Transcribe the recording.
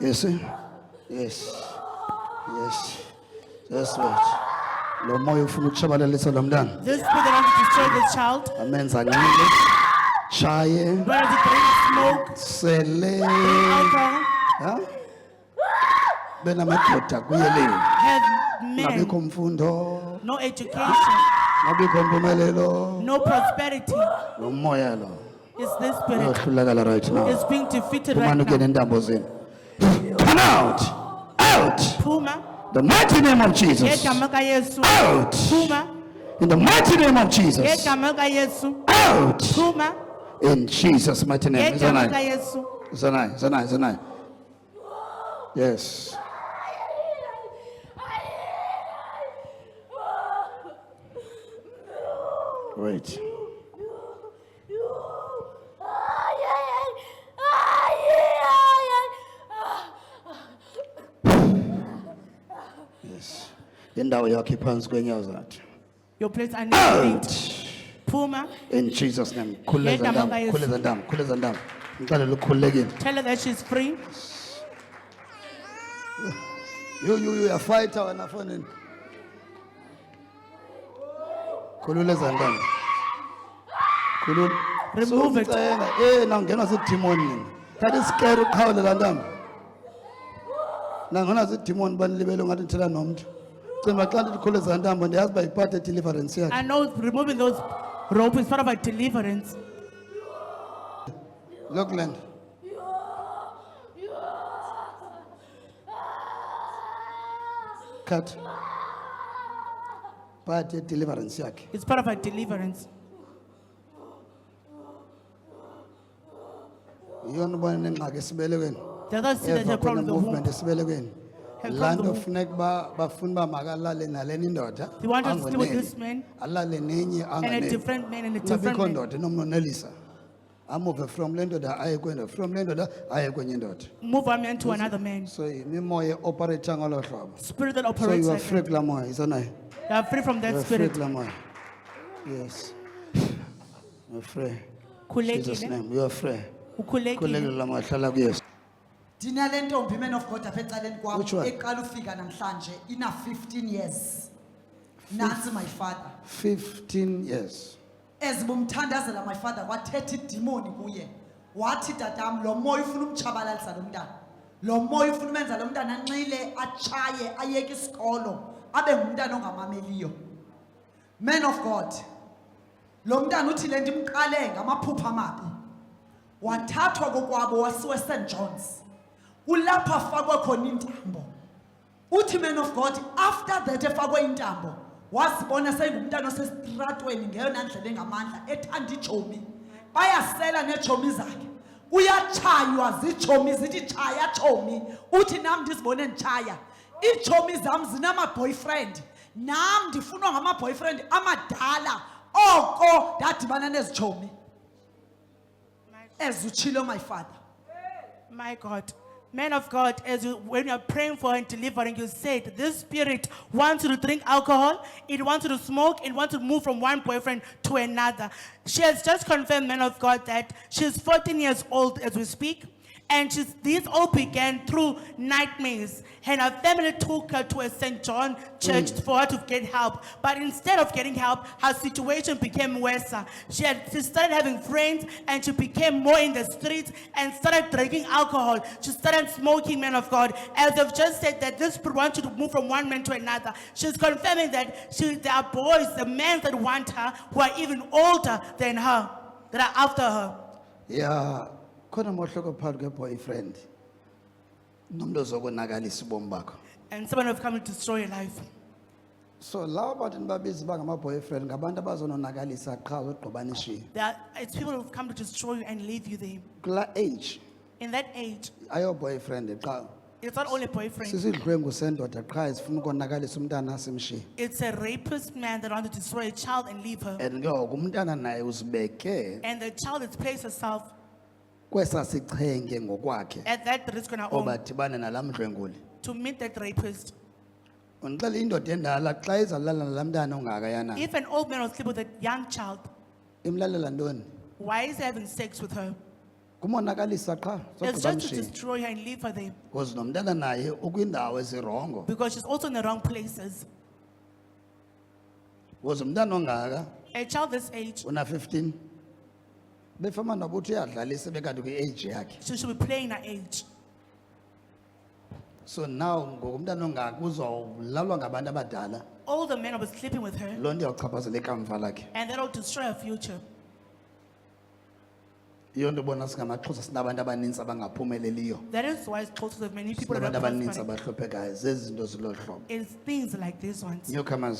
You see? Yes. Yes. Just wait. Lo moya ufuna ukutshabalalisa lo mntana. This spirit that wants to destroy this child, Amenza nqile. Chaye. wants to drink smoke, Sele. alcohol, Ha? Benamadoda kuyele. have Ngabikho men, mfundo. no education, Ngabikho mpumelelo. no prosperity. Lo moya lo. It's this spirit. Uyahlulakala right now. It's being defeated right Kumane ungene now. entambo zenu. Come out. Out. Puma, The mighty name of Jesus. ngegama kaYesu. Out. Puma, In the mighty name of Jesus. ngegama kaYesu. Out. Puma, In Jesus' mighty name. Is that ngegama nice? kaYesu. Is that nice? Is that nice? Is that nice? Yes. Wait. Yes. Indawo yakhe phansi kwenyawo zakhe. Your place under your Out. feet. Puma, In Jesus' name. Khuleza Ngegama ndam, kaYesu. khuleza ndam, khuleza ndam. Ngicela ukhululekile. tell her that she's free. You are fighter wena fonini. Khululeza ndam. Remove it. Na ngena sidemoni nina. That is scary ukhawulela ndam. Na ngona sidemoni banilibele ngathi ngithela nomuntu. Cima xa ndithi khuleza ndam ndiyazi ba ipart of deliverance yakhe. I know removing those ropes is part of a deliverance. Lockland. Cut. Part of deliverance yakhe. It's part of a deliverance. Yona ubona nengxaki esibelekweni. The other see that Eva her problem khona is the movement womb. esibelekweni. Her Lando problem- funeka bafuna ba makalale naleni indoda. They want us to stay with angoneli. this man Alale nenye and a anganeli. different man and a different Kungabikho man. ndoda enomnonelisa. Amove from le ndoda aye kwendoda, from le ndoda aye kwenye indoda. Move one man to another man. So imimoya operates ngolo hlobo. Spirit that So operates you are like free that. kulaa moya, isana? You are free from You that are free spirit. kulaa moya. Yes. You are free. Jesus Khulekile. name, you are free. Ukhulekile. Khulekile la moya hlala kuyesu. Dina le ntombi man of God apha ecaleni kwam Which one? eqala ufika namhlanje ina 15 years. Nansi my father. 15 years. Ezibumthandazela my father kwathetha idemoni kuye. Wathi tatam lo moya ufuna umtshabalalisa lo mntana. Lo moya ufuna umenza lo mntana anxile achaye ayeke isikolo abe ngumntana ongamameliyo. Man of God. Lo mntana uthi le nto imqale ngamaphupha amabi. Wathathwa kokwabo wasiwe St John's. Kulapha afakwe khona intambo. Uthi man of God after that efakwe intambo wasibona seyingumntana osestratweni ngeyona ndlela engamandla ethanda ijomi. Bayasela nejomi zakhe. Uyachaywa zijomi zithi chaya chomi. Uthi nami ndizibone ndichaya. Ijomi zami zinama boyfriend. Nami ndifunwa ngama boyfriend amadala. Oko dadibana nezijomi. Ezuchilo my father. My God. Man of God, when you're praying for and delivering, you said this spirit wants you to drink alcohol, it wants you to smoke, it wants you to move from one boyfriend to another. She has just confirmed, man of God, that she's 14 years old as we speak. And these all began through nightmares. And her family took her to a St. John church for her to get help. But instead of getting help, her situation became worse. She started having friends and she became more in the streets and started drinking alcohol. She started smoking, man of God. As I've just said that this spirit wants you to move from one man to another. She's confirming that there are boys, the men that want her, who are even older than her, that are after her. Yeah, khona mohloko phakathi kwe-boyfriend. Nomuntu ozokonakalisa ubomi bakho. And someone have come to destroy your life. So lawa bantu nibabizi bangama-boyfriend ngabantu abazononakalisa qha zogqibanishiye. It's people who've come to destroy you and leave you there. Kulaa age In that age, ayo-boyfriend qha. it's not only boyfriend. Sisidlwengu sendoda qha ezifuna ukonakalisa umntana asimshiye. It's a rapist man that wants to destroy a child and leave her. And ke ngoku umntana naye uzibeke And the child has placed herself kwesaa sichenge ngokwakhe at that risk on her oba own dibane nalaa mdlwenguli. to meet that rapist. Undixela indoda endala xa izalala nalaa mntana ongakayana If an old man will sleep with a young child, imlalela ntoni? why is he having sex with her? kumonakalisa qha It's sogqiba just to mshini destroy her and leave her there because nomntana naye ukwindawo ezirongo because she's also in the wrong places. because umntana ongaka A child this age, una-15 befama nobuthi uyadlalisa bekanti kwi-age yakhe she should be playing her age. so now ngoku umntana ongaka uzawulalwa ngabantu abadala All the men will be sleeping with her, loo nto iyawuchaphazela ikamva lakhe and that'll destroy her future. yiyo nto bona singamaxhosa sinabantu abanintsi abangaphumeleliyo That is why it's close to many people that sinabantu are abanintsi prospering. abahluphekayo zezi zinto zilolu hlobo It's things like these ones. newcomers